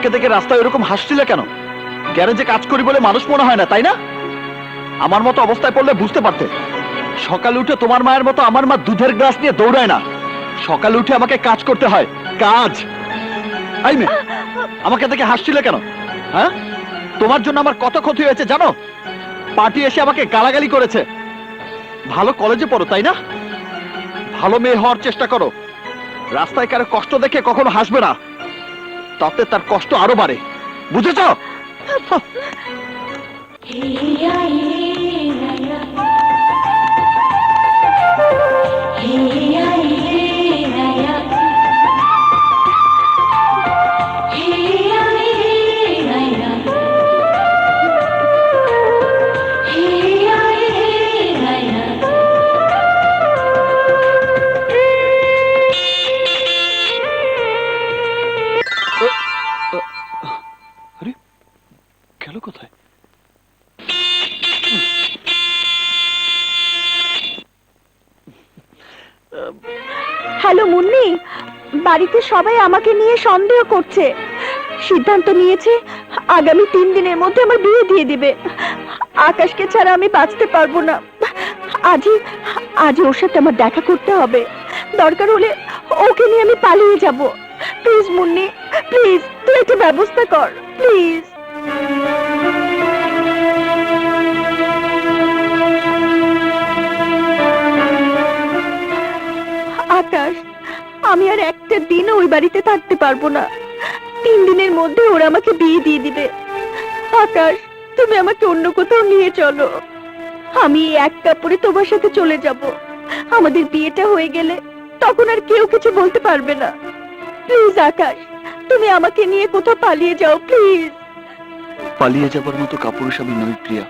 আমাকে দেখে রাস্তায় এরকম হাসছিলে কেন? গ্যারেজে কাজ করি বলে মানুষ মনে হয় না, তাই না? আমার মতো অবস্থায় পড়লে বুঝতে পারতে। সকালে উঠে তোমার মায়ের মতো আমার মা দুধের গ্লাস নিয়ে দৌড়ায় না। সকালে উঠে আমাকে কাজ করতে হয়, কাজ। এই মেয়ে, আমাকে দেখে হাসছিলে কেন? হ্যাঁ, তোমার জন্য আমার কত ক্ষতি হয়েছে জানো? পার্টি এসে আমাকে গালাগালি করেছে। ভালো কলেজে পড়ো, তাই না? ভালো মেয়ে হওয়ার চেষ্টা করো। রাস্তায় কারো কষ্ট দেখে কখনো হাসবে না, তাতে তার কষ্ট আরো বাড়ে। বুঝেছ? আরে গেল কোথায়? হ্যালো মুন্নি, বাড়িতে সবাই আমাকে নিয়ে সন্দেহ করছে। সিদ্ধান্ত নিয়েছে আগামী 3 দিনের মধ্যে আমার বিয়ে দিয়ে দিবে। আকাশকে ছাড়া আমি বাঁচতে পারবো না। আজই ওর সাথে আমার দেখা করতে হবে। দরকার হলে ওকে নিয়ে আমি পালিয়ে যাব। প্লিজ মুন্নি, প্লিজ তুই একটা ব্যবস্থা কর, প্লিজ। আকাশ, আমি আর একটা দিন ওই বাড়িতে থাকতে পারবো না। 3 দিনের মধ্যে ওরা আমাকে বিয়ে দিয়ে দিবে। আকাশ, তুমি আমাকে অন্য কোথাও নিয়ে চলো। আমি এক কাপড়ে তোমার সাথে চলে যাব। আমাদের বিয়েটা হয়ে গেলে তখন আর কেউ কিছু বলতে পারবে না। প্লিজ আকাশ, তুমি আমাকে নিয়ে কোথাও পালিয়ে যাও, প্লিজ। পালিয়ে যাবার মতো কাপুরুষ আমি নই প্রিয়া।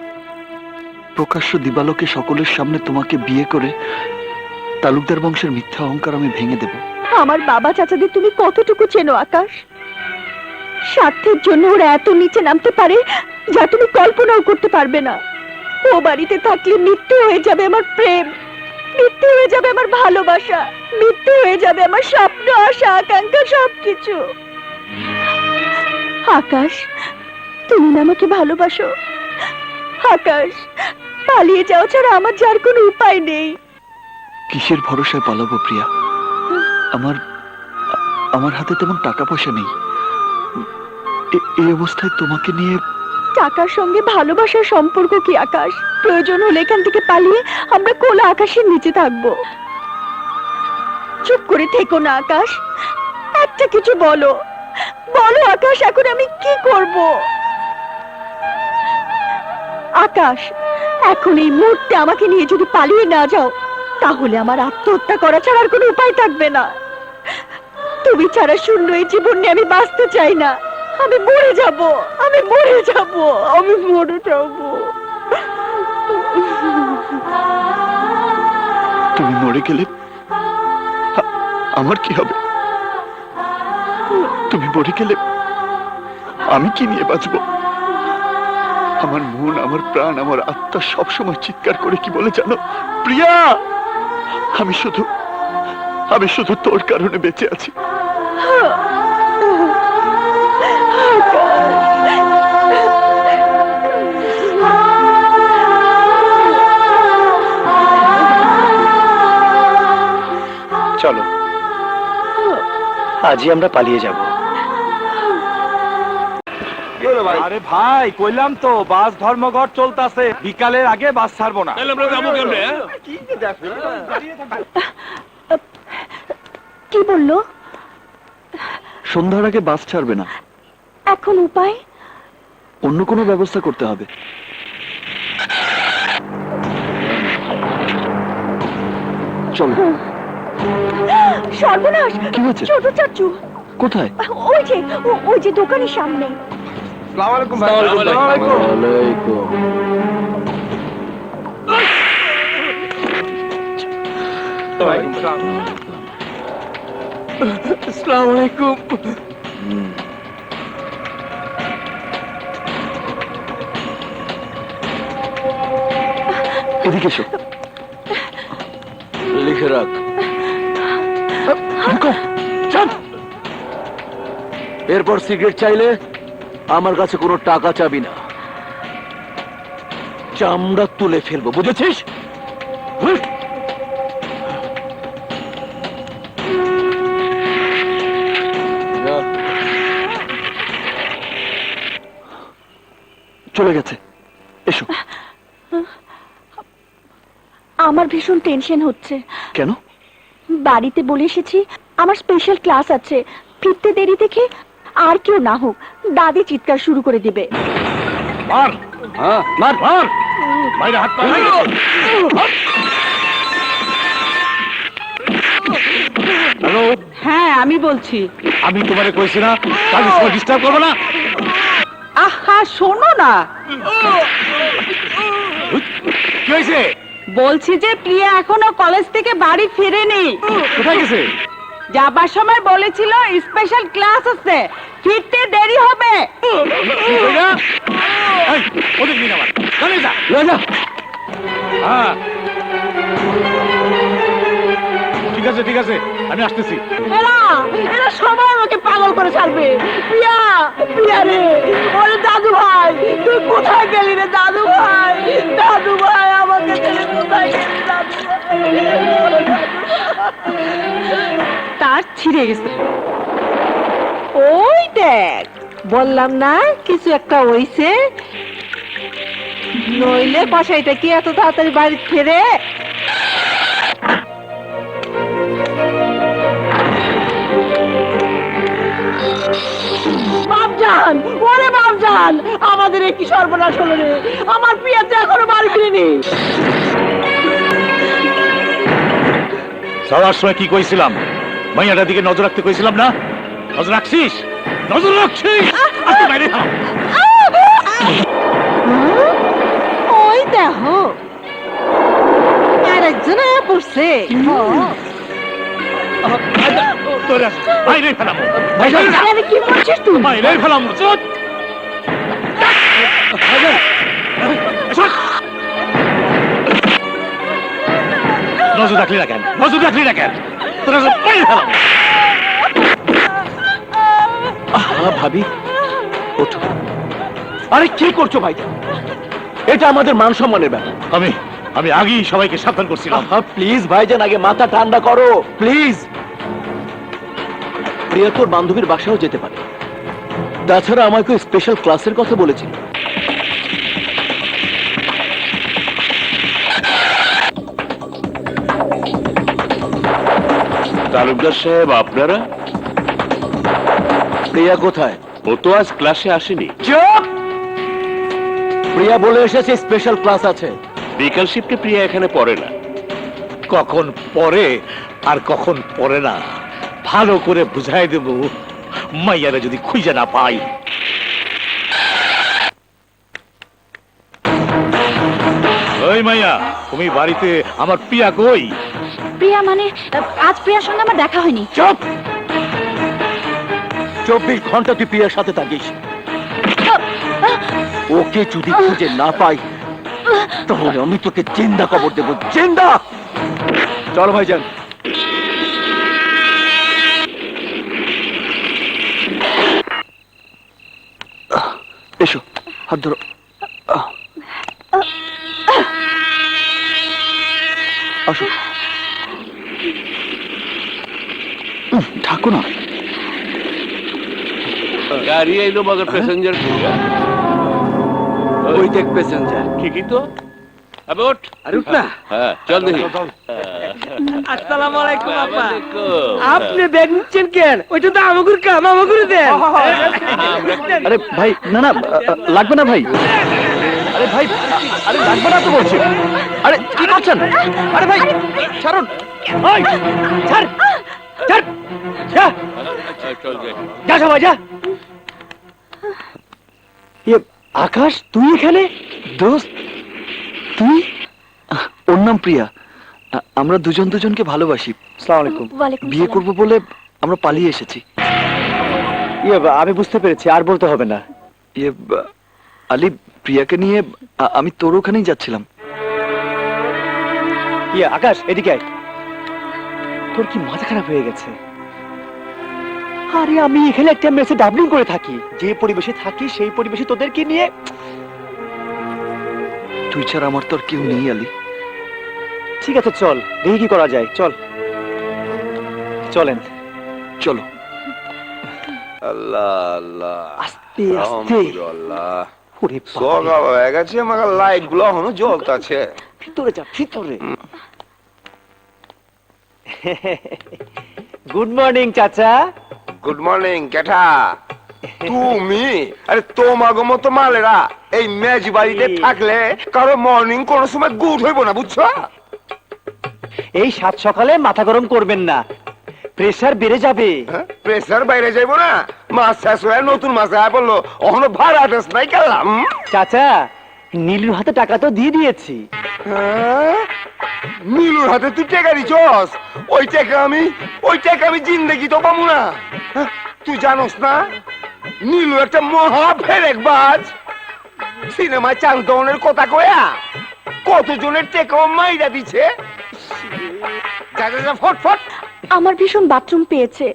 প্রকাশ্য দিবালোকে সকলের সামনে তোমাকে বিয়ে করে তালুকদার বংশের মিথ্যা অহংকার আমি ভেঙে দেব। আমার বাবা চাচাদের তুমি কতটুকু চেনো আকাশ? স্বার্থের জন্য ওরা এত নিচে নামতে পারে যা তুমি কল্পনাও করতে পারবে না। ও বাড়িতে থাকলে মৃত্যু হয়ে যাবে আমার প্রেম, মৃত্যু হয়ে যাবে আমার ভালোবাসা, মৃত্যু হয়ে যাবে আমার স্বপ্ন, আশা, আকাঙ্ক্ষা, সবকিছু। আকাশ, তুমি না আমাকে ভালোবাসো? আকাশ, পালিয়ে যাও ছাড়া আমার যার কোনো উপায় নেই। কিসের ভরসায় পালাবো প্রিয়া? আমার হাতে তেমন টাকা পয়সা নেই। এই অবস্থায় তোমাকে নিয়ে। টাকার সঙ্গে ভালোবাসার সম্পর্ক কি আকাশ? প্রয়োজন হলে এখান থেকে পালিয়ে আমরা খোলা আকাশের নিচে থাকবো। চুপ করে থেকো না আকাশ, একটা কিছু বলো, বলো আকাশ, এখন আমি কি করব? আকাশ, এখন এই মুহূর্তে আমাকে নিয়ে যদি পালিয়ে না যাও তাহলে আমার আত্মহত্যা করা ছাড়া আর কোনো উপায় থাকবে না। তুমি ছাড়া শূন্য এই জীবন নিয়ে আমি বাঁচতে চাই না। আমি মরে যাব, আমি মরে যাব, আমি মরে যাব। তুমি মরে গেলে আমার কি হবে? তুমি মরে গেলে আমি কি নিয়ে বাঁচবো? আমার মন, আমার প্রাণ, আমার আত্মা সবসময় চিৎকার করে কি বলে জানো? প্রিয়া, আমি শুধু তোর কারণে বেঁচে আছি। চলো, আজই আমরা পালিয়ে যাব। আরে ভাই, কইলাম তো বাস ধর্মঘট চলতেছে, বিকালের আগে বাস ছাড়বো না। কি বললো? সন্ধ্যার আগে বাস ছাড়বে না। এখন উপায়? অন্য কোনো ব্যবস্থা করতে হবে। চলো। সর্বনাশ! কি হয়েছে? ছোট চাচু কোথায়? ওই যে দোকানের সামনে। আসসালামু আলাইকুম। এদিকে এসো। লিখে রাখ। ঢুকো, চল। এরপর সিগারেট চাইলে আমার কাছে কোনো টাকা চাবি না, চামড়া তুলে ফেলবো, বুঝেছিস? হুঁ। চলে গেছে, এসো। আমার ভীষণ টেনশন হচ্ছে। কেন? বাড়িতে বলে এসেছি আমার স্পেশাল ক্লাস আছে, ফিরতে দেরি দেখে আর কেউ না হোক দাদি চিৎকার শুরু করে দিবে। মার, হ্যাঁ মার মার, বাইরে হাত পা হ্যালো, হ্যাঁ আমি বলছি। আমি তোমারে কইছি না কাজের সময় ডিস্টার্ব করবো না। আহা শোনো না, কি হয়েছে? বলছি যে প্রিয়া এখনো কলেজ থেকে বাড়ি ফেরেনি। কোথায় গেছে? যাবার সময় বলেছিল স্পেশাল ক্লাস আছে, ফিরতে দেরি হবে। কি কইরা? এই, ওদের নিয়ে নামার চলে যা, লয়ে যা। হ্যাঁ ঠিক আছে ঠিক আছে, আমি আসতেছি। এরা এরা সবাই আমাকে পাগল করে ছাড়বে। প্রিয়া, প্রিয়া রে, ওরে দাদু ভাই, তুই কোথায় গেলি রে দাদু ভাই? দাদু ভাই আমাকে ছেড়ে কোথায় গেলি দাদু ভাই? তার ছিঁড়ে গেছে। ওই দেখ, বললাম না কিছু একটা হইছে, নইলে কসাইটা কি এত তাড়াতাড়ি বাড়ি ফেরে? বাপজান, ওরে বাপজান, আমাদের কি সর্বনাশ হলো রে? আমার প্রিয়া তো এখনো বাড়ি ফিরেনি। যাওয়ার সময় কি কইছিলাম? মাইয়াটার দিকে নজর রাখতে কইছিলাম না? নজর রাখছিস? নজর রাখছিস? আজকে বাইরে থাম। ওই দেখো আরেকজন পড়ছে। তোরা বাইরে ফেলাম, আরে কি করছিস তুই? বাইরে ফেলাম। চুপ! নজর রাখলি না কেন? নজর রাখলি না কেন? তোরা সব বাইরে ফেলাম। ভাবি ওঠো। আরে কি করছো ভাই? এটা আমাদের মান সম্মানের ব্যাপার। আমি আগেই সবাইকে সাবধান করছিলাম। প্লিজ ভাইজান, আগে মাথা ঠান্ডা করো প্লিজ। প্রিয়া তোর বান্ধবীর বাসাও যেতে পারে, তাছাড়া আমাকে স্পেশাল ক্লাসের কথা বলেছিল। তালুকদার সাহেব, আপনারা? প্রিয়া কোথায়? ও তো আজ ক্লাসে আসেনি। চুপ! প্রিয়া বলে এসেছে স্পেশাল ক্লাস আছে। বিকাল শিফটে প্রিয়া এখানে পড়ে না। কখন পরে আর কখন পরে না ভালো করে বুঝাই দেব, মাইয়ারা যদি খুঁজে না পাই। ওই মাইয়া, তুমি বাড়িতে? আমার প্রিয়া কই? প্রিয়া মানে আজ প্রিয়ার সঙ্গে আমার দেখা হয়নি। চুপ! 24 ঘন্টা তুই প্রিয়ার সাথে থাকিস। ওকে যদি খুঁজে না পাই তাহলে আমি তোকে জিন্দা কবর দেবো, জিন্দা। চলো ভাইজান। এসো, হাত ধরো। আসো। ঠাকুর না, गाड़ी आइलो मगर पैसेंजर ওই দেখ প্যাসেঞ্জার। ঠিকই তো। আবে ওঠ। আরে উঠ না। হ্যাঁ চল দেখি। আসসালামু আলাইকুম আপা। ওয়ালাইকুম। আপনি ব্যাগ নিচ্ছেন কেন? ওইটা তো আমাগুর কাম, আমাগুর দেন। আরে ভাই, না না, লাগবে না ভাই। আরে ভাই, আরে লাগবে না তো বলছি। আরে কি করছেন? আরে ভাই ছাড়ুন। ওই ছাড়, ছাড়, যা চল যাই। যা সবাই যা। আকাশ, তুই এখানে? দোস্ত তুই? ওর নাম প্রিয়া। আমরা দুজন দুজনকে ভালোবাসি। আসসালামু আলাইকুম। ওয়ালাইকুম বিয়ে সালাম। করব বলে আমরা পালিয়ে এসেছি। আমি বুঝতে পেরেছি, আর বলতে হবে না। আলী, প্রিয়াকে নিয়ে আমি তোর ওখানেই যাচ্ছিলাম। আকাশ, এদিকে আয়। তোর কি মাথা খারাপ হয়ে গেছে? আরে আমি এখানে একটা মেসে ডাবলিং করে থাকি, যে পরিবেশে থাকি সেই পরিবেশে তোদেরকে নিয়ে। তুই ছাড়া আমার তো আর কেউ নেই আলী। ঠিক আছে চল, দেখি কি করা যায়, চল চলেন। চলো। আল্লাহ আল্লাহ আস্তে আস্তে। আলহামদুলিল্লাহ ওরে বাবা, সকাল হয়ে গেছে, আমার লাইট গুলো এখনো জ্বলতেছে। ভিতরে যা, ভিতরে। গুড মর্নিং চাচা। গুড মর্নিং কেঠা তুমি? আরে তোমাগো মতো মালেরা এই মেজ বাড়িতে থাকলে কারো মর্নিং কোনো সময় গুড হইব না, বুঝছো? এই সাত সকালে মাথা গরম করবেন না, প্রেসার বেড়ে যাবে। প্রেসার বাইরে যাইব না? মাছ শেষ হয়ে নতুন মাছ আয় বললো, এখনো ভাড়া টেস নাই গেলাম। চাচা, নীলুর হাতে টাকা তো দিয়ে দিয়েছি। নীলুর হাতে তুই টেকা দিছস? ওই টাকা আমি জিন্দেগি তো পাবো না। হ্যাঁ, তুই জানোস না নীলু একটা মহা ফেরেকবাজ। সিনেমায় চাল দনের কথা কয়া কতজনের টেকাও মাইরা দিছে। যা যা যা, ফট। আমার ভীষণ বাথরুম পেয়েছে।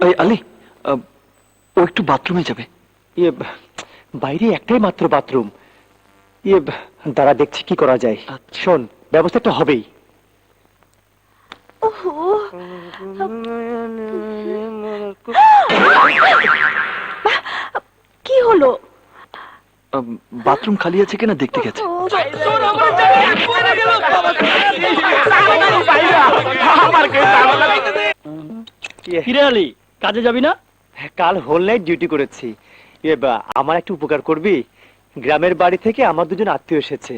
এই আলী, ও একটু বাথরুমে যাবে। ইয়ে, বাইরে একটাই মাত্র বাথরুম। ইয়ে, দাঁড়া দেখছি কি করা যায়। শোন, ব্যবস্থা একটা হবেই। ওহো, কি হলো? বাথরুম খালি আছে কিনা দেখতে গেছে। কিরে আলী, কাজে যাবি না? কাল হোল নাইট ডিউটি করেছি। আমার একটু উপকার করবি? গ্রামের বাড়ি থেকে আমার দুজন আত্মীয় এসেছে,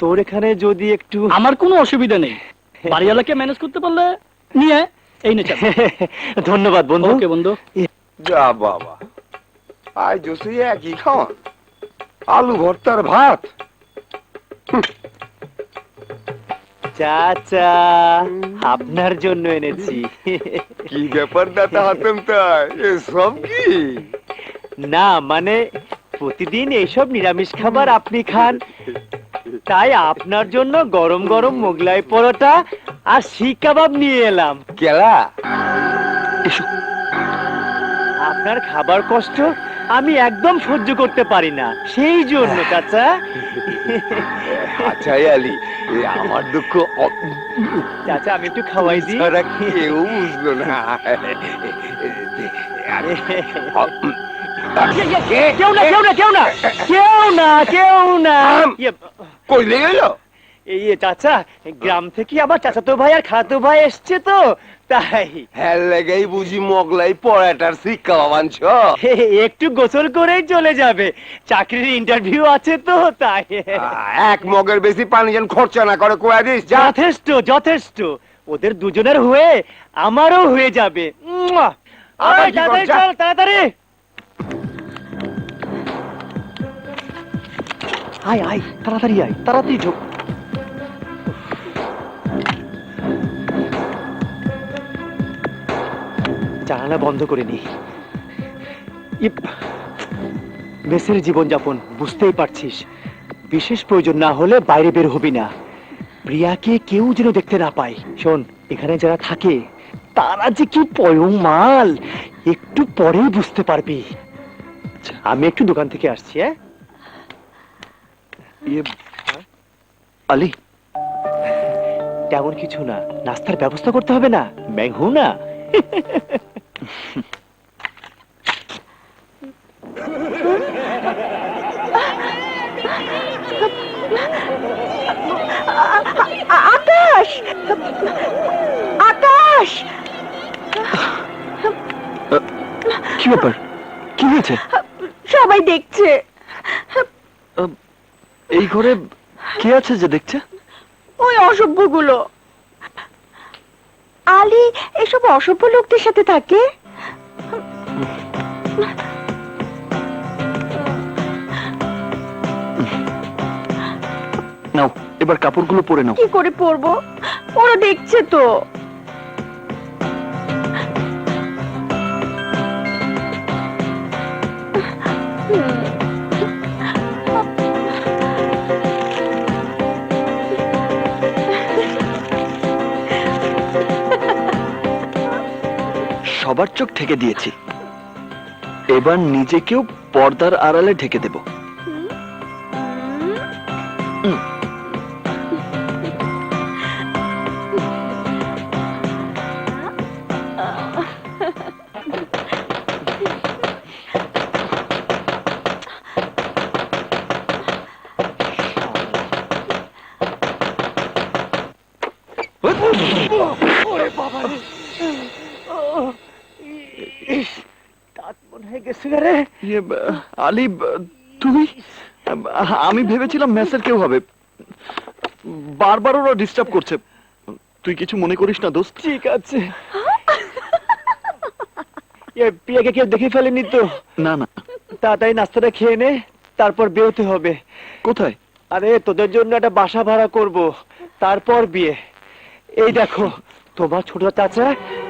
তোর এখানে যদি একটু। আমার কোনো অসুবিধা নেই, বাড়িওয়ালাকে ম্যানেজ করতে পারলে নিয়ে এই নে চাবি। ধন্যবাদ বন্ধু। ওকে বন্ধু। যা বাবা, আজ জোসে একই খাওয়া, আলু ভর্তার ভাত। চাচা, আপনার জন্য এনেছি। কি ব্যাপার দাদা হাতেম, তাই এসব কি? না মানে প্রতিদিন এইসব নিরামিষ খাবার আপনি খান, তাই আপনার জন্য গরম গরম মোগলাই পরোটা আর শিক কাবাব নিয়ে এলাম। কেলা এসো। আপনার খাবার কষ্ট আমি একদম সহ্য করতে পারি না, সেই জন্য চাচা। আচ্ছা আলী, আমার দুঃখ চাচা আমি একটু খাওয়াই দিই। ছাড়া কেউ বুঝলো না। কেউ না কেউ না কেউ না কেউ না কেউ না। কই লেগে গেল? এই চাচা, গ্রাম থেকে আমার চাচাতো ভাই আর খালাতো ভাই এসছে তো, তাই। হ্যাঁ লেগেই বুঝি মোগলাই পরাটার শিক্ষা বাবাঞ্ছ। একটু গোসল করেই চলে যাবে, চাকরির ইন্টারভিউ আছে তো, তাই। এক মগের বেশি পানি যেন খরচা না করে কয়া দিস। যা। যথেষ্ট যথেষ্ট, ওদের দুজনের হয়ে আমারও হয়ে যাবে। মুয়া! আবার ওই, কি তাড়াতাড়ি করছা? চল, তাড়াতাড়ি আয় আয়, তাড়াতাড়ি আয়, তাড়াতাড়ি ঢোক। জানালা বন্ধ করে নি। মেসের জীবনযাপন বুঝতেই পারছিস, বিশেষ প্রয়োজন না হলে বাইরে বের হবি না। প্রিয়াকে কেউ যেন দেখতে না পায়। শোন, এখানে যারা থাকে তারা যে কি পয়ং মাল, একটু পরেই বুঝতে পারবি। আমি একটু দোকান থেকে আসছি। হ্যাঁ আলী, তেমন কিছু না, নাস্তার ব্যবস্থা করতে হবে না, ম্যাংহু না। আকাশ, আকাশ, কি ব্যাপার? কি হয়েছে? সবাই দেখছে। এই ঘরে কে আছে যে দেখছে? ওই অসভ্যগুলো। আলী এসব অসভ্য লোকদের সাথে থাকে। নাও, এবার কাপড়গুলো পরে নাও। কি করে পরবো? ওরা দেখছে তো। সবার চোখ ঢেকে দিয়েছি, এবার নিজেকেও পর্দার আড়ালে ঢেকে দেব। ওরে বাবা রে! ইস, দাঁত মনে হয় গেছে রে। আলী, তুই? আমি ভেবেছিলাম মেসের কেউ হবে, বারবার ওরা ডিস্টার্ব করছে। তুই কিছু মনে করিস না দোস্ত? ঠিক আছে। প্রিয়াকে কেউ দেখে ফেলেনি তো? না না। তাড়াতাড়ি নাস্তাটা খেয়ে নে, তারপর বেরোতে হবে। কোথায়? আরে তোদের জন্য একটা বাসা ভাড়া করব, তারপর বিয়ে। এই দেখো, তোমার ছোট চাচা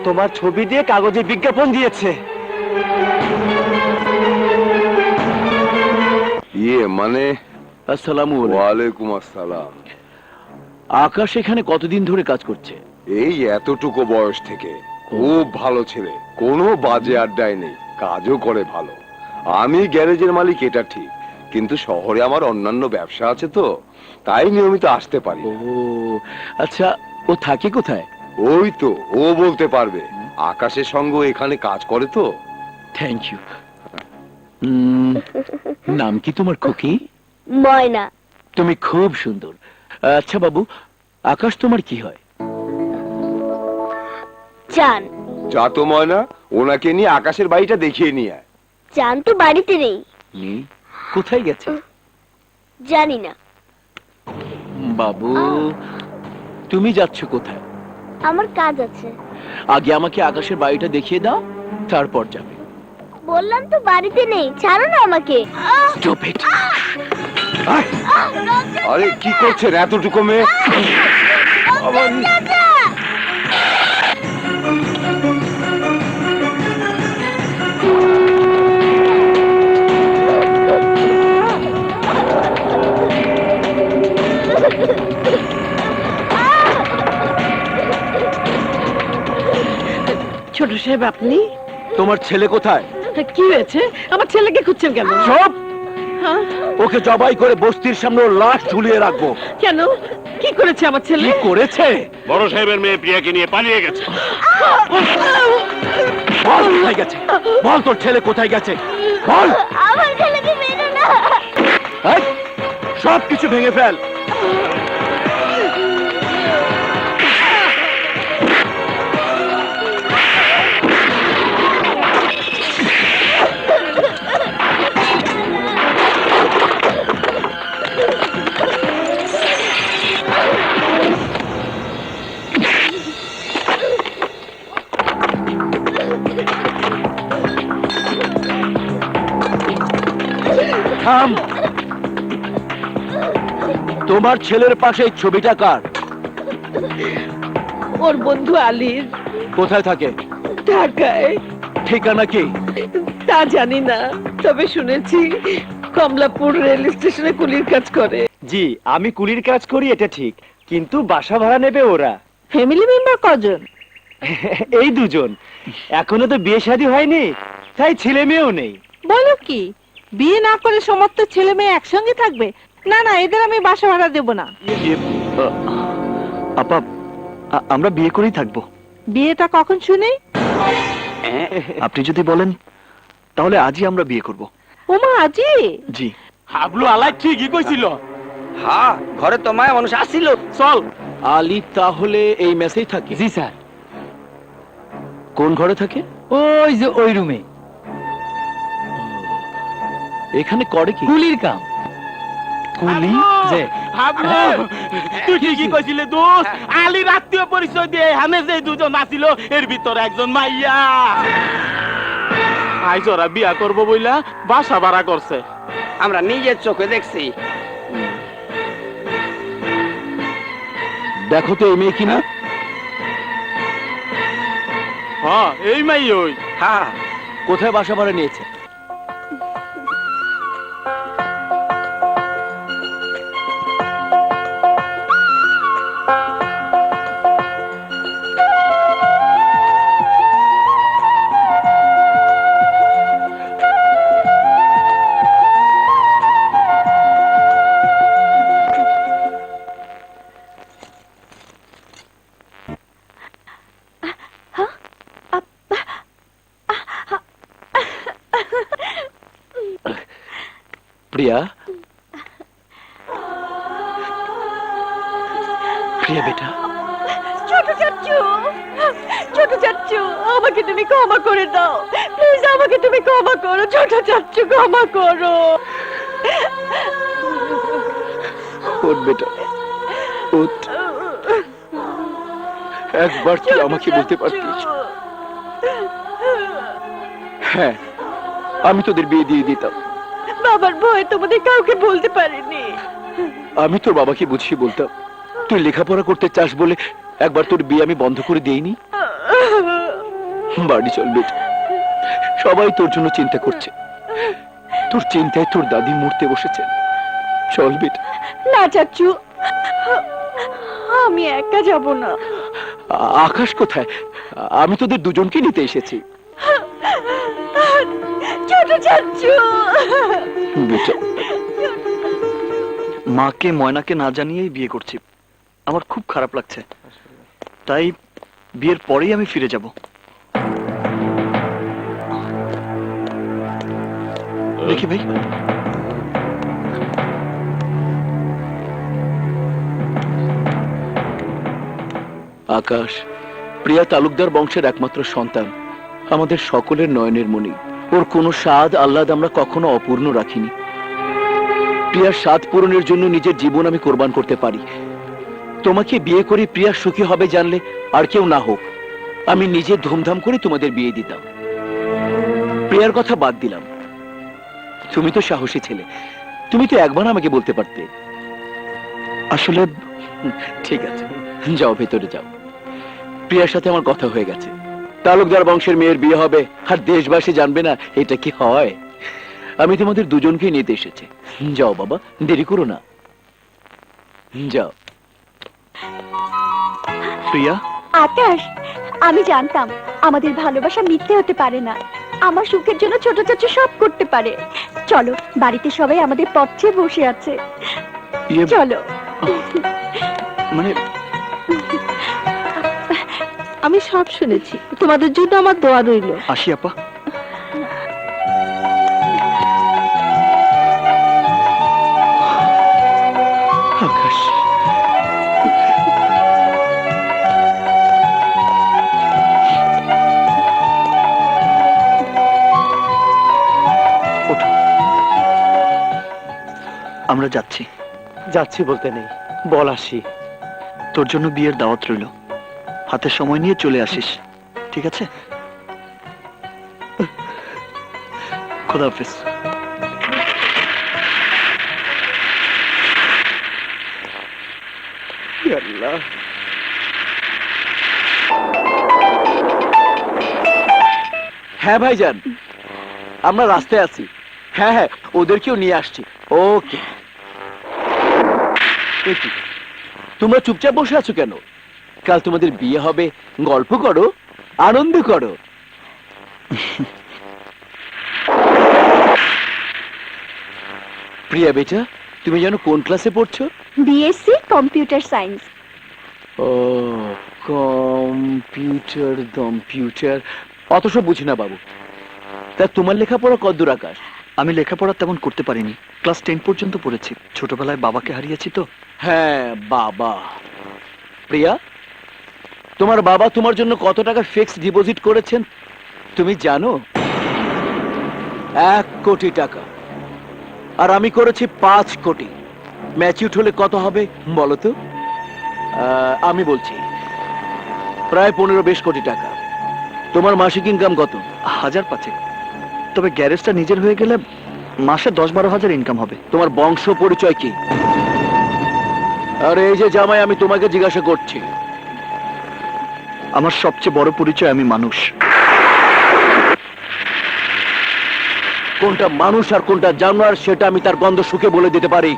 তোমার ছবি দিয়ে কাগজে বিজ্ঞাপন দিয়েছে। মানে আসসালামু ওয়ালাইকুম আসসালাম। আকাশ এখানে কতদিন ধরে কাজ করছে? এই এতটুকু বয়স থেকে খুব ভালো ছেলে, কোনো বাজে আড্ডায় নেই, কাজও করে ভালো। আমি গ্যারেজের মালিক এটা ঠিক, কিন্তু শহরে আমার অন্যান্য ব্যবসা আছে তো, তাই নিয়মিত আসতে পারি। ও আচ্ছা, ও থাকে কোথায়? ওই তো ও বলতে পারবে, আকাশের সঙ্গে ও এখানে কাজ করে তো। Thank you. নাম কি তোমার খুকি? ময়না। তুমি খুব সুন্দর। আচ্ছা বাবু, আকাশ তোমার কি হয়? চান। যা তো ময়না, ওনাকে নিয়ে আকাশের বাড়িটা দেখিয়ে নিয়ে আয়। চান তো বাড়িতে নেই। কোথায় গেছে? জানি না। বাবু, তুমি যাচ্ছ কোথায়? আমার কাজ আছে। আগে আমাকে আকাশের বাড়িটা দেখিয়ে দাও, তারপর যাবে। বললাম তো বাড়িতে নেই, ছাড়ো না আমাকে। Stop it! আরে কি করছেন এতটুকু মেয়ে? ছোট সাহেব, আপনি? তোমার ছেলে কোথায়? কি হয়েছে? আমার ছেলেকে খুঁজছেন কেন? সব ওকে জবাই করে বস্তির সামনে ওর লাশ ঝুলিয়ে রাখবো। কেন? কি করেছে আমার ছেলে? কি করেছে? বড় সাহেবের মেয়ে প্রিয়াকে নিয়ে পালিয়ে গেছে। বল কোথায় গেছে, বল তোর ছেলে কোথায় গেছে, বল। আমার ছেলেকে মেরো না। এই, সব কিছু ভেঙে ফেল। থাম। তোমার ছেলের পাশে এই ছবিটা কার? ওর বন্ধু আলীর। কোথায় থাকে? ঢাকায়। ঠিকানা কি? তা জানি না, তবে শুনেছি কমলাপুর রেল স্টেশনে কুলির কাজ করে। জি, আমি কুলির কাজ করি এটা ঠিক, কিন্তু বাসা ভাড়া নেবে ওরা। ফ্যামিলি মেম্বার কজন? এই দুজন। এখনো তো বিয়ে শাদী হয়নি, তাই ছেলে মেয়েও নেই। বলো কি, বিয়ে না করে সমস্ত ছেলে মেয়ে একসঙ্গে থাকবে? না না, এদের আমি বাসা ভাড়া দেব না। আপা, আমরা বিয়ে করেই থাকবো। বিয়েটা কখন শুনি? আপনি যদি বলেন তাহলে আজই আমরা বিয়ে করব। ওমা, আজি? জি। হাবলু আলাই ঠিকই কইছিল। হ্যাঁ, ঘরে তো মায়া মানুষ আসছিল। চল। আলী তাহলে এই মেসেই থাকে? জি স্যার। কোন ঘরে থাকে? ওই যে ওই রুমে। এখানে করে কি? কুলির কাম। কুলি? যে হাবলু, তুই ঠিকই কইছিলে দোস্ত। আলীর আত্মীয় পরিচয় দিয়ে এখানে যে দুজন আছিল, এর ভিতরে একজন মাইয়া। আইজ ওরা বিয়া করবো বইলা বাসা ভাড়া করছে। আমরা নিজের চোখে দেখছি। দেখো তো এই মেয়ে কিনা। হ্যাঁ, এই মাই ওই। হ্যাঁ, কোথায় বাসা ভাড়া নিয়েছে? প্রিয়া, প্রিয়া বেটা, ছোট চাচ্চু, ছোট চাচ্চু, আমাকে তুমি ক্ষমা করে দাও, প্লিজ আমাকে তুমি ক্ষমা করো, ছোট চাচ্চু ক্ষমা করো। ওঠ বেটা, ওঠ। একবার তুই আমাকে বলতে পারতিস, হ্যাঁ আমি তোদের বিয়ে দিয়ে দিতাম। বাবার ভয় তোমাদের কাউকে বলতে পারিনি। আমি তোর বাবাকে বুঝিয়ে বলতাম, তুই লেখাপড়া করতে চাস বলে একবার তোর বিয়ে আমি বন্ধ করে দেইনি। বাড়ি চল বেটা, সবাই তোর জন্য চিন্তা করছে, তোর চিন্তায় তোর দাদি মরতে বসেছে। চল বেটা। না চাচ্চু, আমি একা যাব না। আকাশ কোথায়? আমি তোদের দুজনকে নিতে এসেছি। ছোট চাচ্চু, বেটা, মাকে ময়নাকে না জানিয়েই বিয়ে করছি, আমার খুব খারাপ লাগছে, তাই বিয়ের পরেই আমি ফিরে যাব। দেখি ভাই, আকাশ প্রিয়া তালুকদার বংশের একমাত্র সন্তান, আমাদের সকলের নয়নের মণি। ওর কোনো স্বাদ আহ্লাদ আমরা কখনো অপূর্ণ রাখিনি। প্রিয়ার স্বাদ পূরণের জন্য নিজের জীবন আমি কোরবান করতে পারি। তোমাকে বিয়ে করে প্রিয়া সুখী হবে জানলে আর কেউ না হোক, আমি নিজে ধুমধাম করে তোমাদের বিয়ে দিতাম। প্রিয়ার কথা বাদ দিলাম, তুমি তো সাহসী ছেলে, তুমি তো একবার আমাকে বলতে পারতে। আসলে ঠিক আছে, যাও ভেতরে যাও। প্রিয়ার সাথে আমার কথা হয়ে গেছে, তালুকদার বংশের মেয়ের বিয়ে হবে আর দেশবাসী জানবে না, এটা কি হয়? আমি তোমাদের দুজনকে নিতে এসেছি। যাও বাবা, দেরি করো না, যাও। প্রিয়া, আকাশ, আমি জানতাম আমাদের ভালোবাসা মিথ্যে হতে পারে না। আমার সুখের জন্য ছোট চাচু সব করতে পারে। চলো, বাড়িতে সবাই আমাদের পথে বসে আছে, ইয়ে, চলো। মানে আমি সব শুনেছি, তোমাদের জন্য আমার দোয়া রইল। আসি আপা। আকাশ, ওঠো, আমরা যাচ্ছি। যাচ্ছি বলতে নেই, বল আসি। তোর জন্য বিয়ের দাওয়াত রইল, হাতে সময় নিয়ে চলে আসিস, ঠিক আছে? খোদা হাফেজ। আল্লাহ, হ্যাঁ ভাইজান, আমরা রাস্তায় আছি। হ্যাঁ হ্যাঁ, ওদেরকেও নিয়ে আসছি। ওকে। এ কি, তোমরা চুপচাপ বসে আছো কেন? কাল তোমাদের বিয়ে হবে, গল্প করো, আনন্দ করো। প্রিয়া বেটা, তুমি জানো কোন ক্লাসে পড়ছো? BSc computer science. ও, কম্পিউটার অত সব বুঝি না বাবু। তা তোমার লেখাপড়া কতদূর আকাশ? আমি লেখাপড়া তেমন করতে পারিনি, ক্লাস 10 পর্যন্ত পড়েছি। ছোটবেলায় বাবাকে হারিয়েছি তো। হ্যাঁ বাবা। প্রিয়া, তোমার বাবা তোমার জন্য কত টাকা ফিক্সড ডিপোজিট করেছেন তুমি জানো? 1 কোটি টাকা। আর আমি করেছি 5 কোটি। ম্যাচিউর হলে কত হবে বলো তো? আমি বলছি প্রায় 15-20 কোটি টাকা। তোমার মাসিক ইনকাম কত? 1000-5, তবে গ্যারেজটা নিজের হয়ে গেলে মাসে 10-12 হাজার ইনকাম হবে। তোমার বংশ পরিচয় কি? আর এই যে জামাই, আমি তোমাকে জিজ্ঞাসা করছি। আমার সবচেয়ে বড় পরিচয়, আমি মানুষ। কোনটা মানুষ আর কোনটা জানোয়ার সেটা আমি তার গন্ধ শুকে বলে দিতে পারি।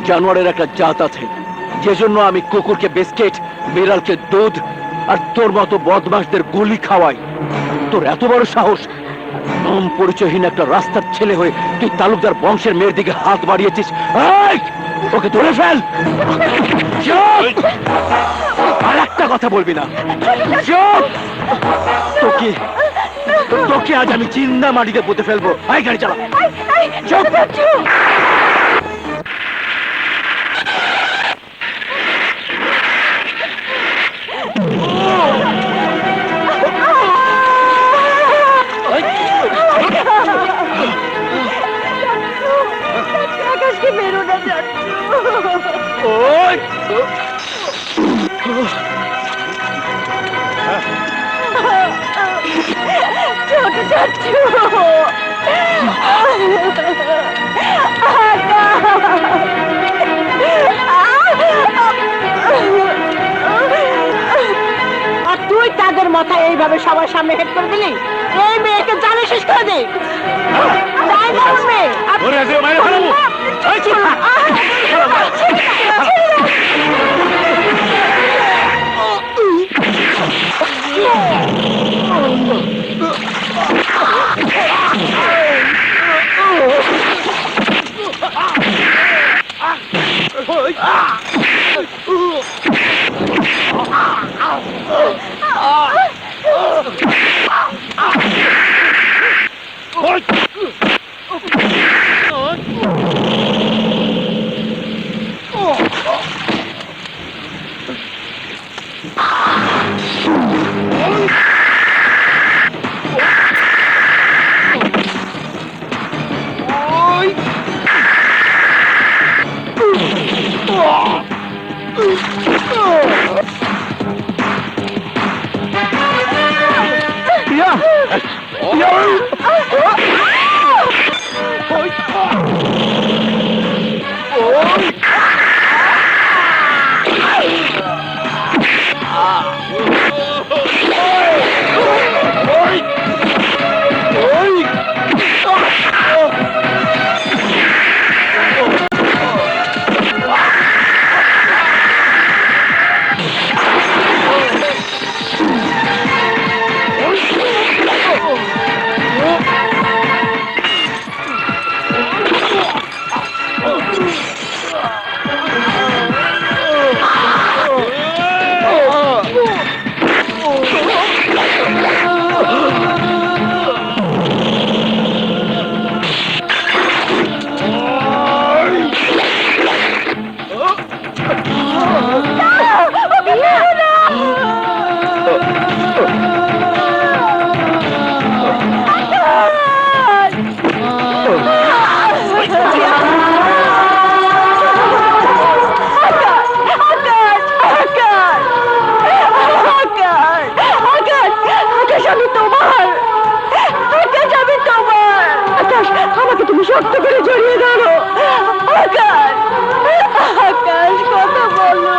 জানোয়ারের একটা জাত আছে, যে জন্য আমি কুকুরকে বিস্কিট, বিড়ালকে দুধ আর তোর মতো বদমাশদের গুলি খাওয়াই। তোর এত বড় সাহস, নাম পরিচয়হীন একটা রাস্তার ছেলে হয়ে তুই তালুকদার বংশের মেয়ের দিকে হাত বাড়িয়েছিস? এই! ওকে ধরে ফেল। চুপ! আর একটা কথা বলবি না। চুপ! তোকে তোকে আজ আমি চিন্তা মাটিতে পুঁতে ফেলবো। আয় গাড়ি চালা। চুপ! আকাশকে মেরো না চাচ্ছু। ওই! ছোট চাচ্ছু। আর তুই তাদের মাথায় এইভাবে সবার সামনে হেড করে দিলি, এই মেয়েকে জানে শেষ করে দে। তাই না ওর মেয়ে? ধরে আছে মায়ের ফেলাবো। এই চুপ! শক্ত করে জড়িয়ে ধরো। আকাশ, আকাশ কথা বলো।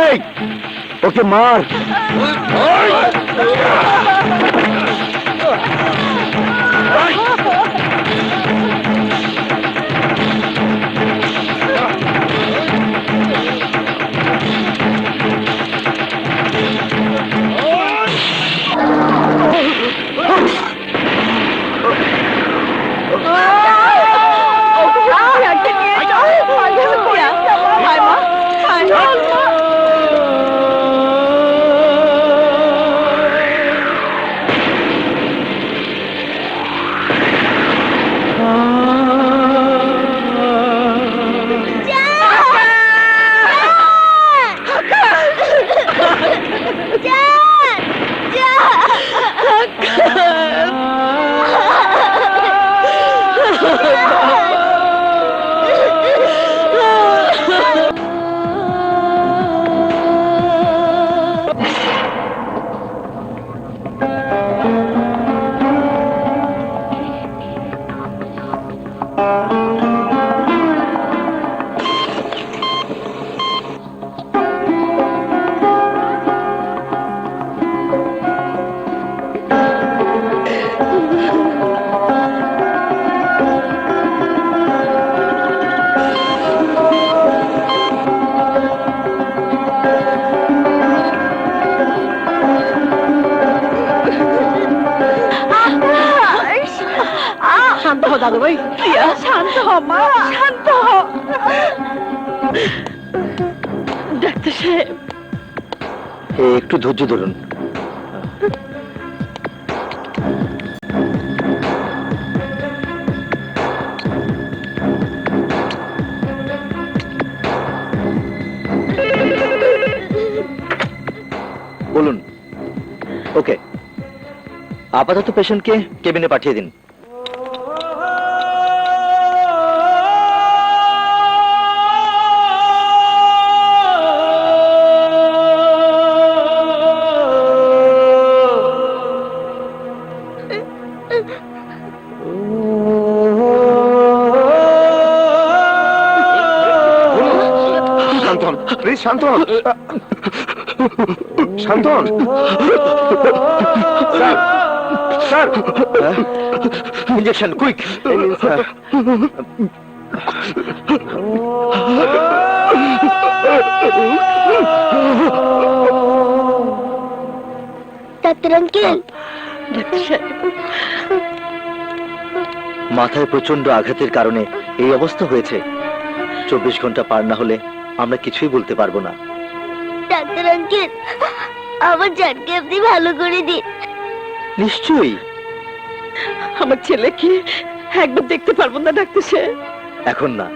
এই, ওকে মার। দাদু ভাই। প্রিয়া শান্ত হ মা, শান্ত হ। ডাক্তার সাহেব, একটু ধৈর্য ধরুন। বলুন। ওকে, আপাতত পেশেন্টকে কেবিনে পাঠিয়ে দিন। Shantanu, please Shantanu, Shantanu. Sir, sir, injection quick. Doctor uncle. Doctor সাহেব, মাথায় প্রচন্ড আঘাতের কারণে এই অবস্থা হয়েছে। 24 ঘন্টা পার না হলে আমরা কিছুই বলতে পারবো না। ডাক্তার আঙ্কেল, আমার জানকে আপনি ভালো করে দিন। নিশ্চয়ই। আমার ছেলেকে একবার দেখতে পারবো না ডাক্তার সাহেব? এখন না।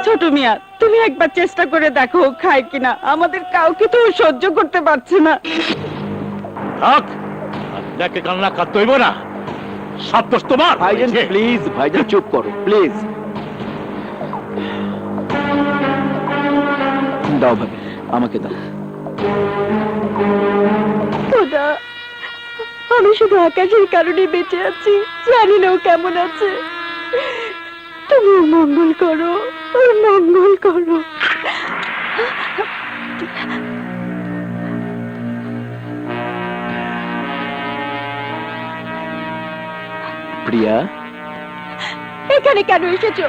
ছোট মিয়া, তুমি একবার চেষ্টা করে দেখো খায় কিনা। আমাদের কাউকে তো ও সহ্য করতে পারছে না। থাক, আপনাকে কান্না কাঁদতে হইব না। সব দোষ তোমার। ভাইজান প্লিজ, ভাইজান চুপ করো প্লিজ। দাও ভাবি, আমাকে দাও। খোদা, আমি শুধু আকাশের কারণে বেঁচে আছি, জানি না ও কেমন আছে। তুমি ওর মঙ্গল করো, ওর মঙ্গল করো। প্রিয়া, এখানে কেন এসেছো?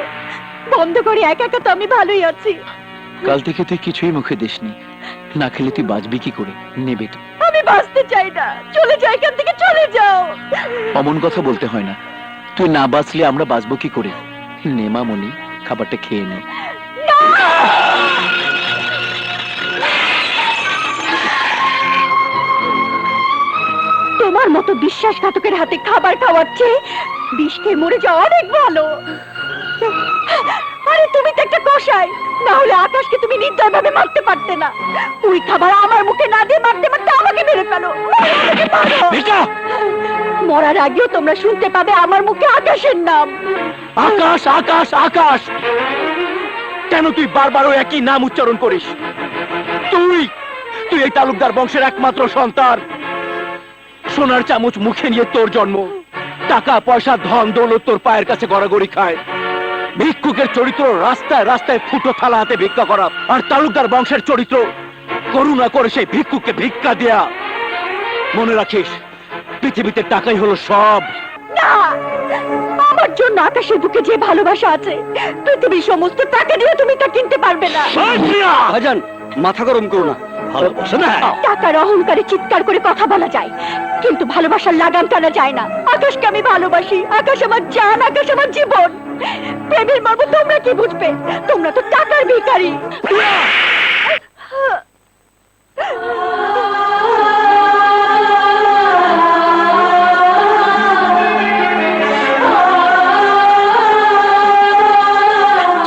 বন্ধ করে একা একা তো আমি ভালোই আছি। কাল থেকে তুই কিছুই মুখে দিসনি, না খেলে তুই বাঁচবি কি করে? নেবে তো। আমি বাঁচতে চাই না, চলে যাও এখান থেকে, চলে যাও। অমন কথা বলতে হয় না। তুই না বাঁচলে আমরা বাঁচবো কি করে? নে মামনি, খাবারটা খেয়ে নে। তোমার মতো বিশ্বাসঘাতকের হাতে খাবার খাওয়াচ্ছে বিষ খেয়ে মরে যাওয়া অনেক ভালো। আরে তুমি তো একটা কসাই, না হলে আকাশকে তুমি নির্দয়ভাবে মারতে পারতে না। ওই খাবার আমার মুখে না দিয়ে মারতে মারতে আমাকে মেরে ফেলো। আমাকে মারো। মরার আগেও তোমরা শুনতে পাবে আমার মুখে আকাশের নাম। আকাশ, আকাশ, আকাশ! কেন তুই বারবার ওই একই নাম উচ্চারণ করিস? তুই তুই এই তালুকদার বংশের একমাত্র সন্তান। সোনার চামচ মুখে নিয়ে তোর জন্ম। টাকা পয়সা ধন দৌলত তোর পায়ের কাছে গড়াগড়ি খায়। ভিক্ষুকের চরিত্র রাস্তায় রাস্তায় ফুটো থালা হাতে ভিক্ষা করা, আর তালুকদার বংশের চরিত্র করুণা করে সেই ভিক্ষুককে ভিক্ষা দেয়া। মনে রাখিস, পৃথিবীতে টাকাই হলো সব। না, আমার জন্য আকাশের বুকে যে ভালোবাসা আছে, পৃথিবীর সমস্ত টাকা দিয়ে তুমি তা কিনতে পারবে না। ভাইজান, মাথা গরম করো না। ভালোবাসা না, টাকার অহংকারে চিৎকার করে কথা বলা যায়, কিন্তু ভালোবাসার লাগাম টানা যায় না। আকাশকে আমি ভালোবাসি, আকাশ আমার জান, আকাশ আমার জীবন। প্রেমের মর্ম তোমরা কি বুঝবে? তোমরা তো টাকার ভিখারি।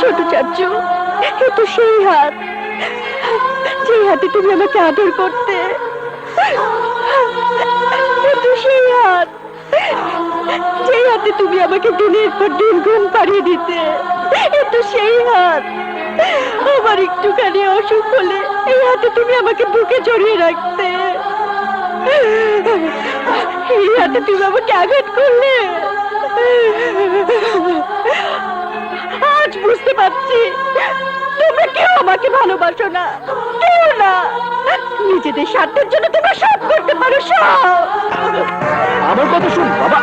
ছোট চাচু, এ তো সেই হাত, যে হাতে তুমি আমাকে আদর করতে। এ তো সেই হাত, যে হাতে তুমি আমাকে দিনের পর দিন ঘুম পাড়িয়ে দিতে। এ তো সেই হাত, আমার একটুখানি অসুখ হলে এই হাতে তুমি আমাকে বুকে জড়িয়ে রাখতে। এই হাতে তুমি আমাকে আঘাত করলে। আজ বুঝতে পারছি তোমরা কেউ আমাকে ভালোবাসো না, কেউ না। নিজেদের স্বার্থের জন্য তোমরা সব করতে পারো, সব। আমার কথা শোন বাবা,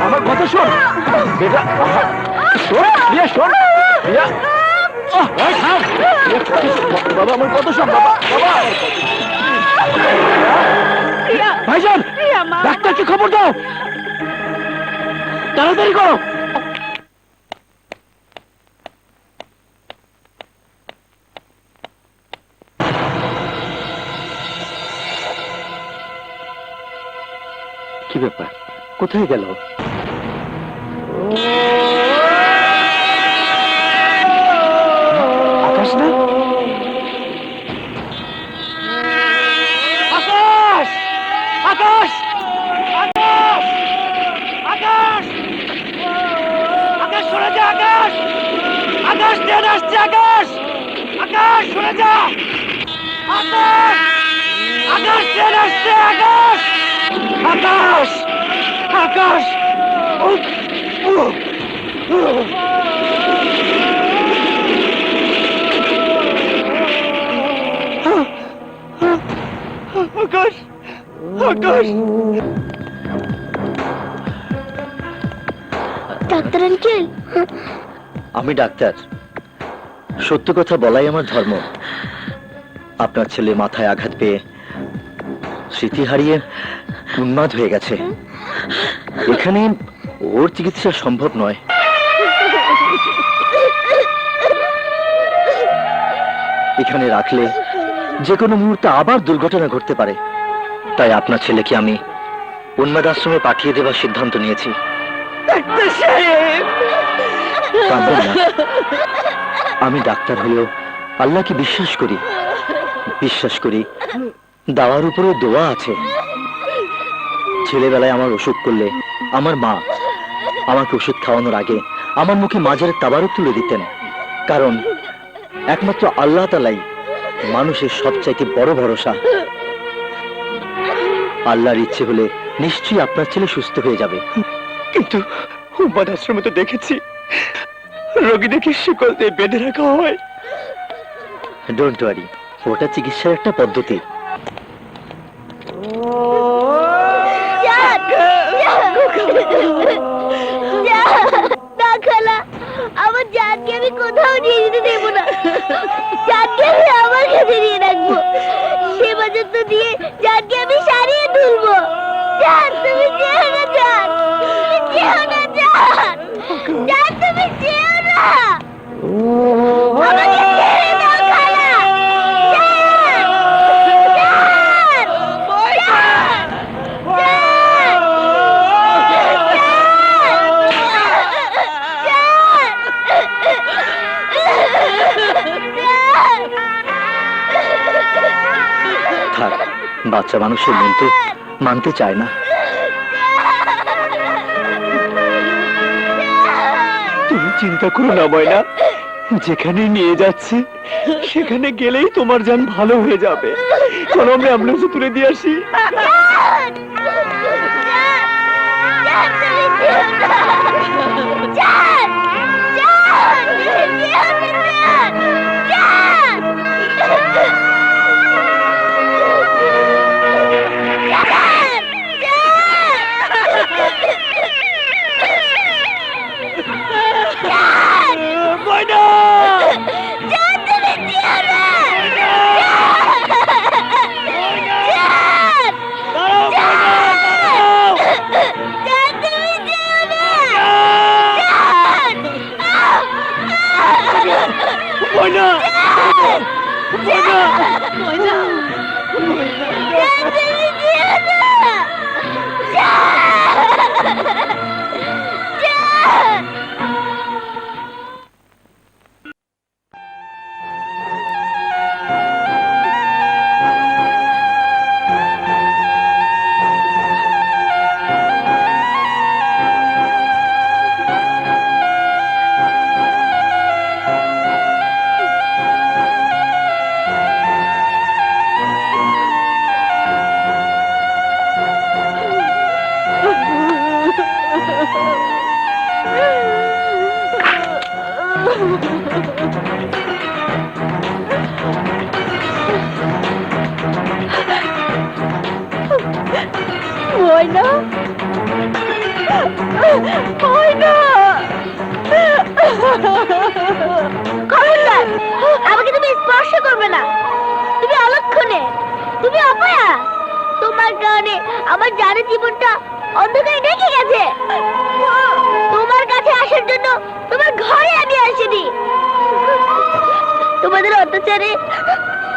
আমার কথা শোন বেটা, শোন প্রিয়া, শোন প্রিয়া। এই থাম। বাবা আমার কথা শোন বাবা, বাবা। প্রিয়া, ভাইজান, প্রিয়া মা। ডাক্তারকে খবর দাও, তাড়াতাড়ি করো। কি ব্যাপার, কোথায় গেল? আকাশ না? আকাশ! আকাশ! আকাশ! আকাশ! আকাশ সরে যা, আকাশ! আকাশ ট্রেন আসছে, আকাশ! আকাশ সরে যা! আকাশ! আকাশ ট্রেন আসছে, আকাশ! আকাশ! আকাশ! আকাশ! আকাশ! ডাক্তার আঙ্কেল, আমি ডাক্তার, সত্য কথা বলাই আমার ধর্ম। আপনার ছেলে মাথায় আঘাত পেয়ে স্মৃতি হারিয়ে উন্মাদ হয়ে গেছে। এখানে ওর চিকিৎসা সম্ভব নয়। এখানে রাখলে যে কোনো মুহূর্তে আবার দুর্ঘটনা ঘটতে পারে। তাই আপনার ছেলেকে আমি উন্মাদ আশ্রমে পাঠিয়ে দেওয়ার সিদ্ধান্ত নিয়েছি। কাঁদবেন না। আমি ডাক্তার হলেও আল্লাহকে বিশ্বাস করি। বিশ্বাস করি দাওয়ার উপরে দোয়া আছে। ছেলেবেলায় আমার অসুখ করলে আমার মা আমাকে ওষুধ খাওয়ানোর আগে আমার মুখে মাজারের তাবারক তুলে দিতেন। কারণ একমাত্র আল্লাহ তাআলাই মানুষের সবচাইতে বড় ভরসা। আল্লাহর ইচ্ছে হলে নিশ্চয়ই আপনার ছেলে সুস্থ হয়ে যাবে। কিন্তু উম্মাদ আশ্রমে তো দেখেছি রোগীদেরকে শিকল দিয়ে বেঁধে রাখা হয়। ডোন্ট ওয়ারি, ওটা চিকিৎসার একটা পদ্ধতি। না খালা, আমার জানকে আমি কোথাও নিয়ে যেতে দেবো না। জানকে আমি আমার কাছে নিয়ে রাখবো। সে পর্যন্ত দিয়ে জানকে আমি সারিয়ে তুলবো। জান, তুমি যেও না, জান, তুমি যেও না, জান, জান, তুমি যেও না। আমাকে ছেড়ে দাও খালা। জান, জান, থাক, বাচ্চা মানুষের মন তো মানতে চায় না। তুমি চিন্তা করো না ময়না, যেখানে নিয়ে যাচ্ছি সেখানে গেলেই তোমার জান ভালো হয়ে যাবে। চলো আমরা অ্যাম্বুলেন্সে তুলে দিয়ে আসি। ময়না, ময়না। খবরদার, আমাকে তুমি স্পর্শ করবে না। তুমি অলক্ষণে, তুমি অপয়া। তোমার কারণে আমার জানের জীবনটা অন্ধকারে ঢেকে গেছে। তোমার কাছে আসার জন্য তোমার ঘরে আমি আসিনি। তোমাদের অত্যাচারে